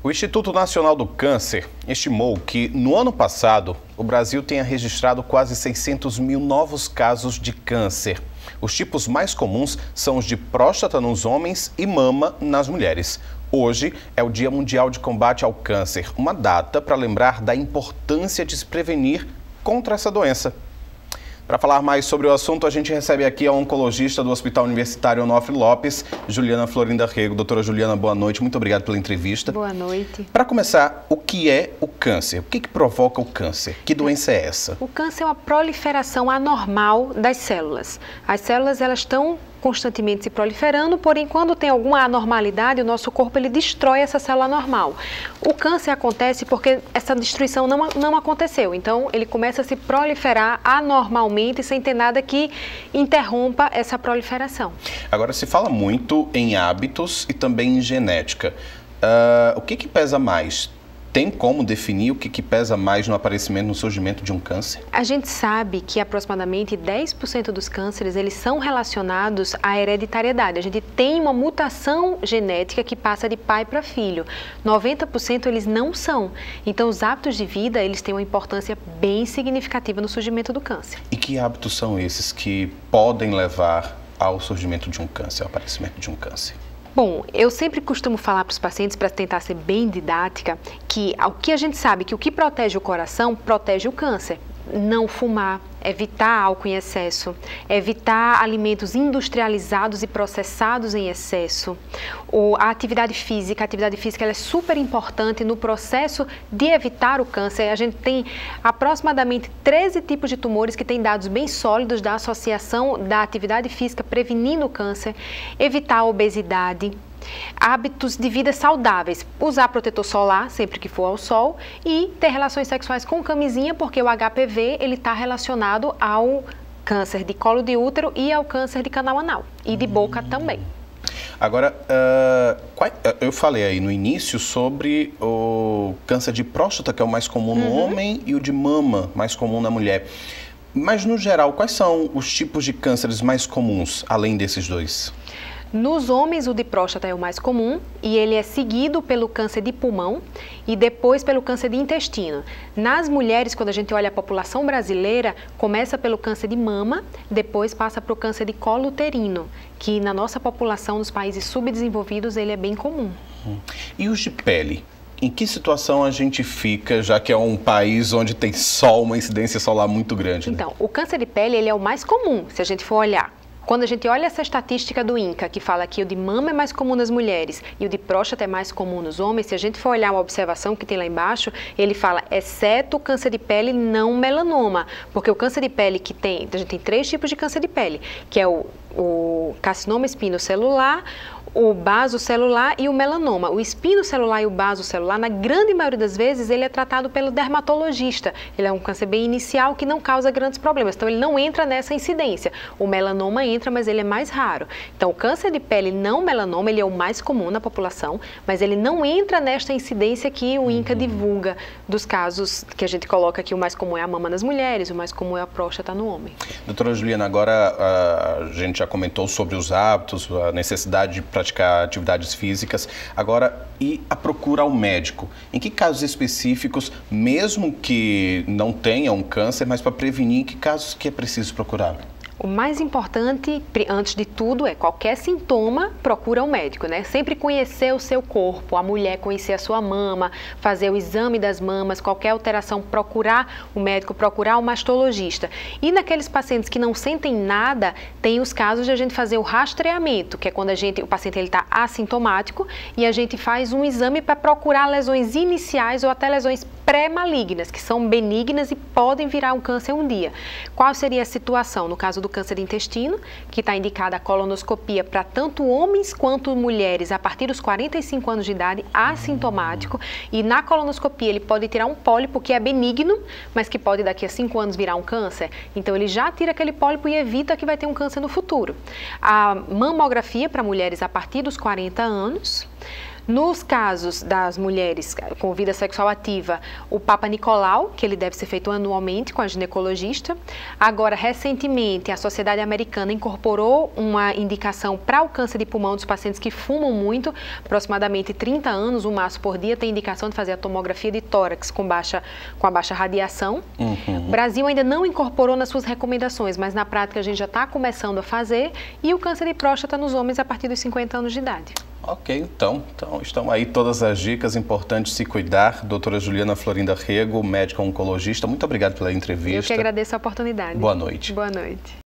O Instituto Nacional do Câncer estimou que, no ano passado, o Brasil tenha registrado quase 600 mil novos casos de câncer. Os tipos mais comuns são os de próstata nos homens e mama nas mulheres. Hoje é o Dia Mundial de Combate ao Câncer, uma data para lembrar da importância de se prevenir contra essa doença. Para falar mais sobre o assunto, a gente recebe aqui a oncologista do Hospital Universitário Onofre Lopes, Juliana Florinda Rego. Doutora Juliana, boa noite. Muito obrigado pela entrevista. Boa noite. Para começar, o que é o câncer? O que provoca o câncer? Que doença é essa? O câncer é uma proliferação anormal das células. As células, elas estão constantemente se proliferando, porém, quando tem alguma anormalidade, o nosso corpo ele destrói essa célula normal. O câncer acontece porque essa destruição não aconteceu, então ele começa a se proliferar anormalmente, sem ter nada que interrompa essa proliferação. Agora, se fala muito em hábitos e também em genética. O que pesa mais? Tem como definir o que pesa mais no aparecimento, no surgimento de um câncer? A gente sabe que aproximadamente 10% dos cânceres eles são relacionados à hereditariedade. A gente tem uma mutação genética que passa de pai para filho. 90% eles não são. Então, os hábitos de vida eles têm uma importância bem significativa no surgimento do câncer. E que hábitos são esses que podem levar ao surgimento de um câncer, ao aparecimento de um câncer? Bom, eu sempre costumo falar para os pacientes, para tentar ser bem didática, que o que a gente sabe que o que protege o coração, protege o câncer. Não fumar, evitar álcool em excesso, evitar alimentos industrializados e processados em excesso. A atividade física ela é super importante no processo de evitar o câncer. A gente tem aproximadamente 13 tipos de tumores que têm dados bem sólidos da associação da atividade física prevenindo o câncer, evitar a obesidade. Hábitos de vida saudáveis, usar protetor solar sempre que for ao sol e ter relações sexuais com camisinha, porque o HPV ele está relacionado ao câncer de colo de útero e ao câncer de canal anal e de boca também. Agora, eu falei aí no início sobre o câncer de próstata, que é o mais comum no homem, e o de mama, mais comum na mulher. Mas, no geral, quais são os tipos de cânceres mais comuns, além desses dois? Nos homens, o de próstata é o mais comum e ele é seguido pelo câncer de pulmão e depois pelo câncer de intestino. Nas mulheres, quando a gente olha a população brasileira, começa pelo câncer de mama, depois passa para o câncer de colo uterino, que na nossa população, nos países subdesenvolvidos, ele é bem comum. E os de pele? Em que situação a gente fica, já que é um país onde tem sol, uma incidência solar muito grande? Né? Então, o câncer de pele ele é o mais comum, se a gente for olhar. Quando a gente olha essa estatística do INCA, que fala que o de mama é mais comum nas mulheres e o de próstata é mais comum nos homens, se a gente for olhar uma observação que tem lá embaixo, ele fala, exceto o câncer de pele não melanoma, porque o câncer de pele que tem, a gente tem 3 tipos de câncer de pele, que é o carcinoma espinocelular, o basocelular e o melanoma. O espinocelular e o basocelular, na grande maioria das vezes, ele é tratado pelo dermatologista. Ele é um câncer bem inicial que não causa grandes problemas, então ele não entra nessa incidência. O melanoma entra, mas ele é mais raro. Então, o câncer de pele não melanoma, ele é o mais comum na população, mas ele não entra nesta incidência que o INCA divulga dos casos que a gente coloca aqui. O mais comum é a mama nas mulheres, o mais comum é a próstata no homem. Doutora Juliana, agora a gente já comentou sobre os hábitos, a necessidade de praticar atividades físicas. Agora, e a procura ao médico? Em que casos específicos, mesmo que não tenha um câncer, mas para prevenir, em que casos que é preciso procurar? O mais importante, antes de tudo, é qualquer sintoma, procura um médico, né? Sempre conhecer o seu corpo, a mulher conhecer a sua mama, fazer o exame das mamas, qualquer alteração, procurar o médico, procurar o mastologista. E naqueles pacientes que não sentem nada, tem os casos de a gente fazer o rastreamento, que é quando o paciente está assintomático e a gente faz um exame para procurar lesões iniciais ou até lesões pré-malignas, que são benignas e podem virar um câncer um dia. Qual seria a situação? No caso do câncer de intestino, que está indicada a colonoscopia para tanto homens quanto mulheres a partir dos 45 anos de idade, assintomático, e na colonoscopia ele pode tirar um pólipo que é benigno, mas que pode daqui a 5 anos virar um câncer. Então ele já tira aquele pólipo e evita que vai ter um câncer no futuro. A mamografia para mulheres a partir dos 40 anos. Nos casos das mulheres com vida sexual ativa, o Papa Nicolau, que ele deve ser feito anualmente com a ginecologista. Agora, recentemente, a Sociedade Americana incorporou uma indicação para o câncer de pulmão dos pacientes que fumam muito, aproximadamente 30 anos, um maço por dia, tem indicação de fazer a tomografia de tórax com a baixa radiação. O Brasil ainda não incorporou nas suas recomendações, mas na prática a gente já está começando a fazer, e o câncer de próstata nos homens a partir dos 50 anos de idade. Ok, então estão aí todas as dicas, importantes se cuidar. Doutora Juliana Florinda Rego, médica oncologista, muito obrigado pela entrevista. Eu que agradeço a oportunidade. Boa noite. Boa noite.